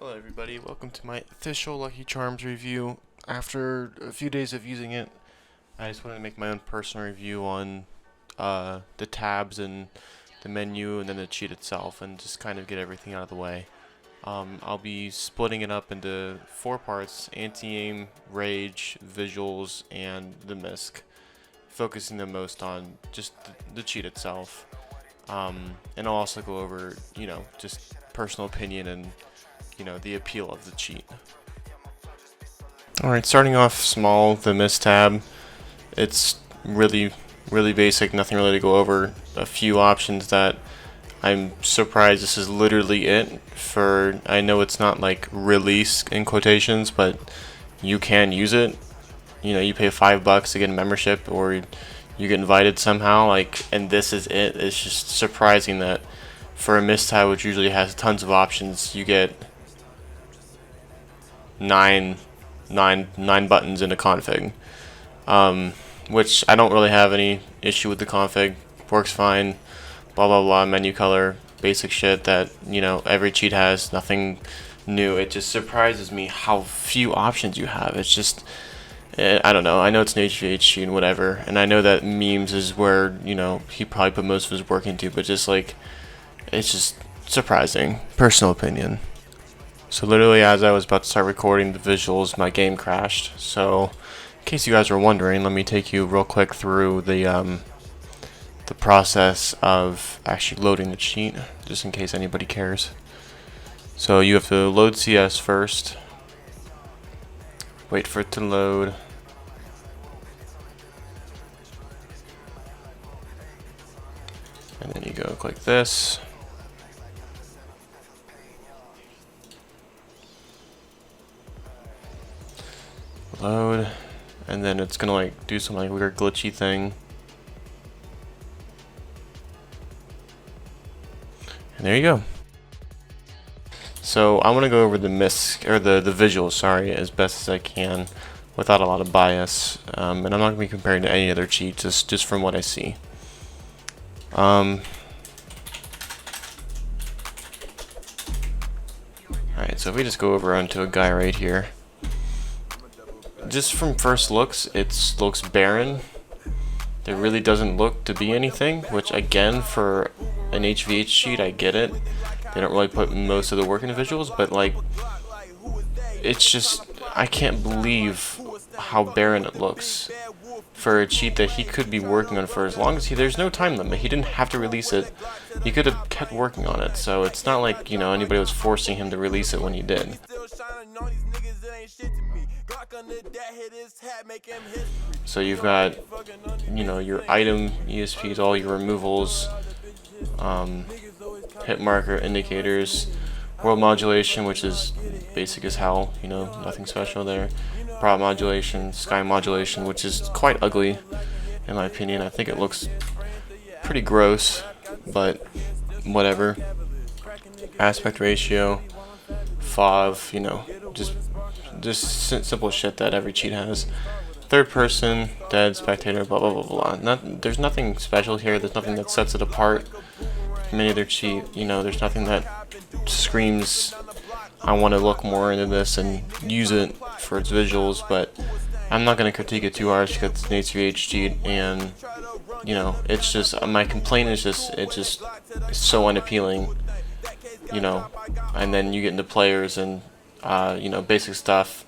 Hello everybody, welcome to my official Lucky Charms review. After a few days of using it, I just wanted to make my own personal review on the tabs and the menu and then the cheat itself and just kind of get everything out of the way. I'll be splitting it up into 4 parts: anti-aim, rage, visuals, and the misc, focusing the most on just the cheat itself. And I'll also go over, just personal opinion and the appeal of the cheat. Alright, starting off small, the Mist tab. It's really basic, nothing really to go over. A few options that I'm surprised this is literally it for. I know it's not like release in quotations, but you can use it. You pay $5 to get a membership, or you get invited somehow, and this is it. It's just surprising that for a Mist tab, which usually has tons of options, you get nine buttons in a config, which I don't really have any issue with. The config works fine, blah blah blah, menu color, basic shit that every cheat has, nothing new. It just surprises me how few options you have. It's just, I don't know. I know it's an HVH cheat and whatever, and I know that memes is where he probably put most of his work into, but just it's just surprising. Personal opinion. So literally, as I was about to start recording the visuals, my game crashed. So in case you guys were wondering, let me take you real quick through the process of actually loading the cheat, just in case anybody cares. So you have to load CS first, wait for it to load, and then you go click this. Load, and then it's gonna do some weird glitchy thing, and there you go. So I want to go over the misc, or the visuals, sorry, as best as I can without a lot of bias, and I'm not gonna be comparing to any other cheat, just from what I see. Alright, so if we just go over onto a guy right here. Just from first looks, it looks barren. There really doesn't look to be anything, which again, for an HVH cheat, I get it. They don't really put most of the work into visuals, but it's just, I can't believe how barren it looks for a cheat that he could be working on for as long as there's no time limit. He didn't have to release it. He could have kept working on it, so it's not like, anybody was forcing him to release it when he did. So you've got, your item ESPs, all your removals, hit marker, indicators, world modulation, which is basic as hell, nothing special there. Prop modulation, sky modulation, which is quite ugly, in my opinion. I think it looks pretty gross, but whatever. Aspect ratio, FOV, just simple shit that every cheat has. Third person, dead, spectator, blah blah blah blah. There's nothing special here. There's nothing that sets it apart from any other cheat. There's nothing that screams, I want to look more into this and use it for its visuals. But I'm not going to critique it too harsh because it's an HVH cheat, and it's just, my complaint is it's so unappealing. And then you get into players and basic stuff.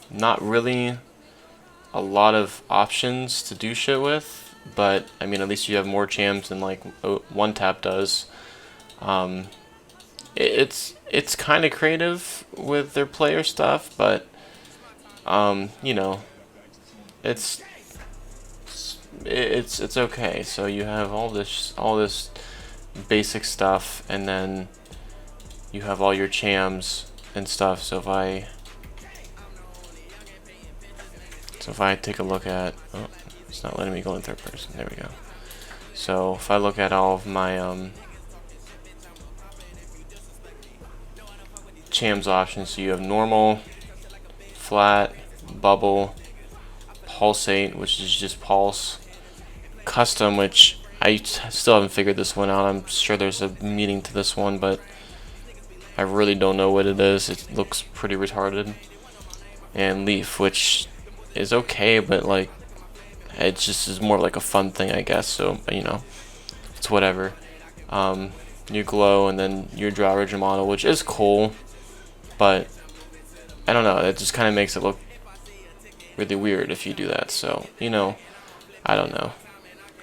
Not really a lot of options to do shit with, but at least you have more chams than one tap does. It's kind of creative with their player stuff, but it's okay. So you have all this basic stuff, and then you have all your chams and stuff. So if I take a look at, oh, it's not letting me go in third person. There we go. So if I look at all of my chams options, so you have normal, flat, bubble, pulsate, which is just pulse, custom, which I still haven't figured this one out. I'm sure there's a meaning to this one, but I really don't know what it is. It looks pretty retarded. And Leaf, which is okay, but like it just is more like a fun thing, I guess. So you know, it's whatever. Your Glow, and then your Draw Original Model, which is cool, but I don't know. It just kind of makes it look really weird if you do that. So you know, I don't know.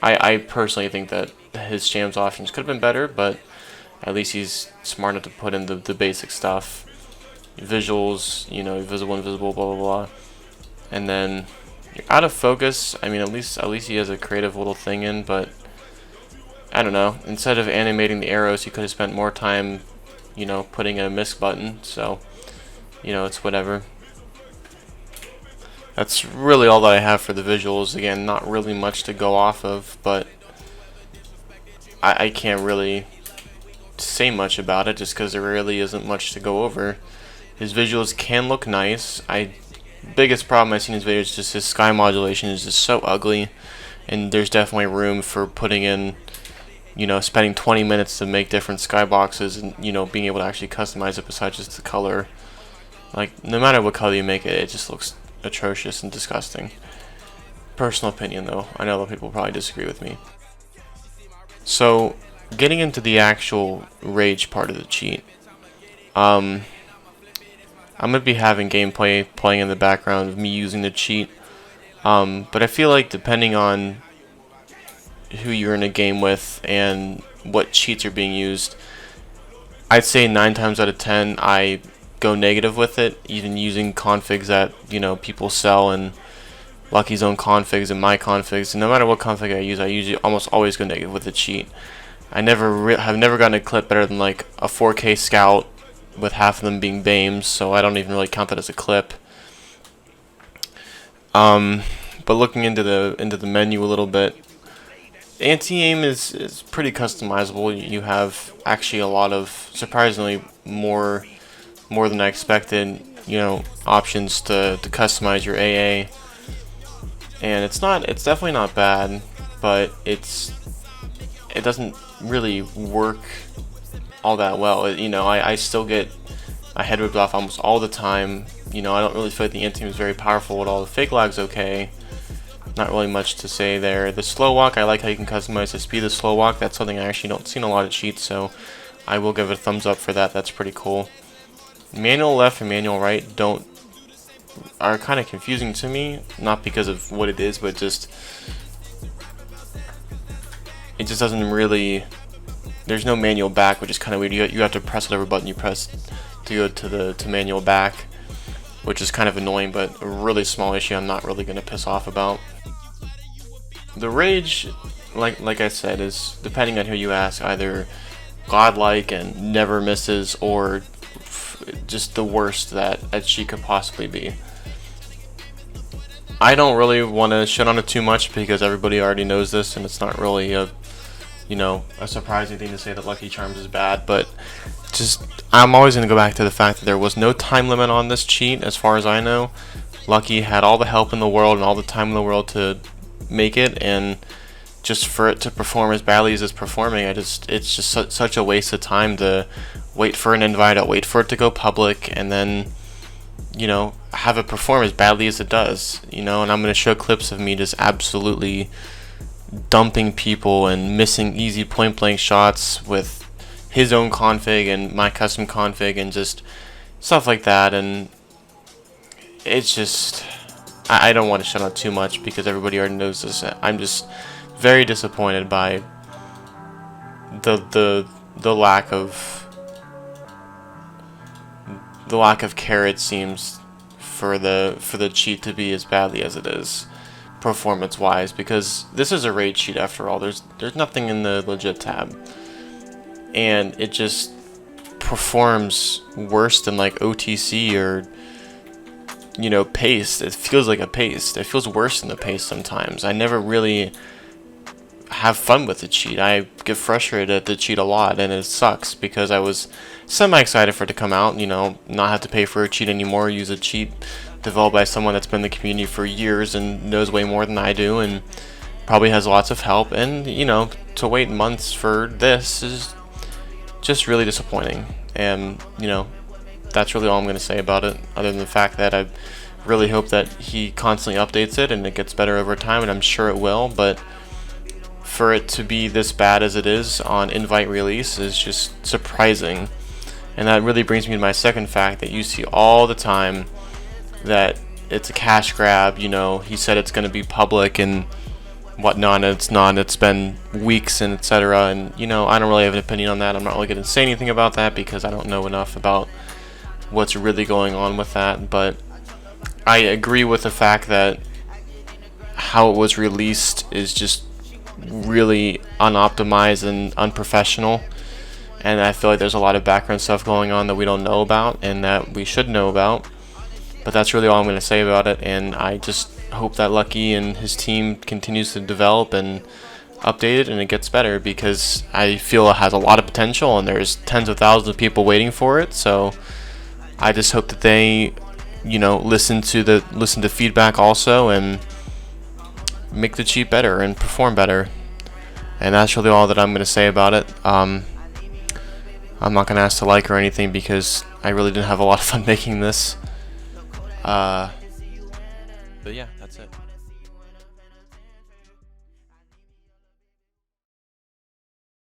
I personally think that his Shams options could have been better, but at least he's smart enough to put in the basic stuff. Visuals, you know, visible, invisible, blah blah blah. And then you're out of focus. I mean, at least he has a creative little thing in, but I don't know. Instead of animating the arrows, he could have spent more time, you know, putting in a misc button. So, you know, it's whatever. That's really all that I have for the visuals. Again, not really much to go off of, but I can't really say much about it just because there really isn't much to go over. His visuals can look nice. Biggest problem I've seen in his videos is just his sky modulation is just so ugly, and there's definitely room for putting in, you know, spending 20 minutes to make different skyboxes and, you know, being able to actually customize it besides just the color. Like, no matter what color you make it, it just looks atrocious and disgusting. Personal opinion, though. I know a lot of people probably disagree with me. So, getting into the actual rage part of the cheat, I'm gonna be having gameplay playing in the background of me using the cheat, but I feel like depending on who you're in a game with and what cheats are being used, I'd say 9 times out of 10 I go negative with it, even using configs that, you know, people sell and Lucky's own configs and my configs. And no matter what config I usually almost always go negative with the cheat. I have never gotten a clip better than like a 4K scout with half of them being BAMEs, so I don't even really count that as a clip. But looking into the menu a little bit, anti-aim is pretty customizable. You have actually a lot of, surprisingly, more than I expected, you know, options to customize your AA. And it's definitely not bad, but it doesn't really work all that well. You know, I still get my head ripped off almost all the time. You know, I don't really feel like the anti-aim is very powerful at all. The fake lag's okay. Not really much to say there. The slow walk, I like how you can customize the speed of the slow walk. That's something I actually don't see in a lot of cheats, so I will give it a thumbs up for that. That's pretty cool. Manual left and manual right are kind of confusing to me, not because of what it is, but it just doesn't really. There's no manual back, which is kind of weird. You have to press whatever button you press to go to manual back, which is kind of annoying, but a really small issue I'm not really going to piss off about. The rage, like I said, is, depending on who you ask, either godlike and never misses, or just the worst that she could possibly be. I don't really want to shit on it too much because everybody already knows this, and it's not really a surprising thing to say that Luckycharms is bad, but I'm always going to go back to the fact that there was no time limit on this cheat, as far as I know. Lucky had all the help in the world and all the time in the world to make it, and just for it to perform as badly as it's performing, it's just such a waste of time to wait for an invite, wait for it to go public, and then, you know, have it perform as badly as it does, you know. And I'm going to show clips of me just absolutely dumping people and missing easy point blank shots with his own config and my custom config and just stuff like that. And it's just, I don't want to shut out too much because everybody already knows this. I'm just very disappointed by the lack of care, it seems, for the cheat to be as badly as it is, performance wise, because this is a raid cheat after all. There's nothing in the legit tab, and it just performs worse than like OTC or, you know, paste. It feels like a paste. It feels worse than the paste sometimes. I never really have fun with the cheat. I get frustrated at the cheat a lot, and it sucks because I was semi-excited for it to come out, you know, not have to pay for a cheat anymore, use a cheat developed by someone that's been in the community for years and knows way more than I do and probably has lots of help. And, you know, to wait months for this is just really disappointing. And you know, that's really all I'm going to say about it, other than the fact that I really hope that he constantly updates it and it gets better over time, and I'm sure it will. But for it to be this bad as it is on invite release is just surprising. And that really brings me to my second fact, that you see all the time that it's a cash grab. You know, he said it's going to be public and whatnot, and it's not. It's been weeks and etc. And you know, I don't really have an opinion on that. I'm not really going to say anything about that because I don't know enough about what's really going on with that. But I agree with the fact that how it was released is just really unoptimized and unprofessional, and I feel like there's a lot of background stuff going on that we don't know about and that we should know about. But that's really all I'm going to say about it, and I just hope that Lucky and his team continues to develop and update it and it gets better, because I feel it has a lot of potential and there's tens of thousands of people waiting for it. So I just hope that they, you know, listen to feedback also and make the cheat better and perform better. And that's really all that I'm going to say about it. I'm not going to ask to like or anything because I really didn't have a lot of fun making this. But yeah, that's it.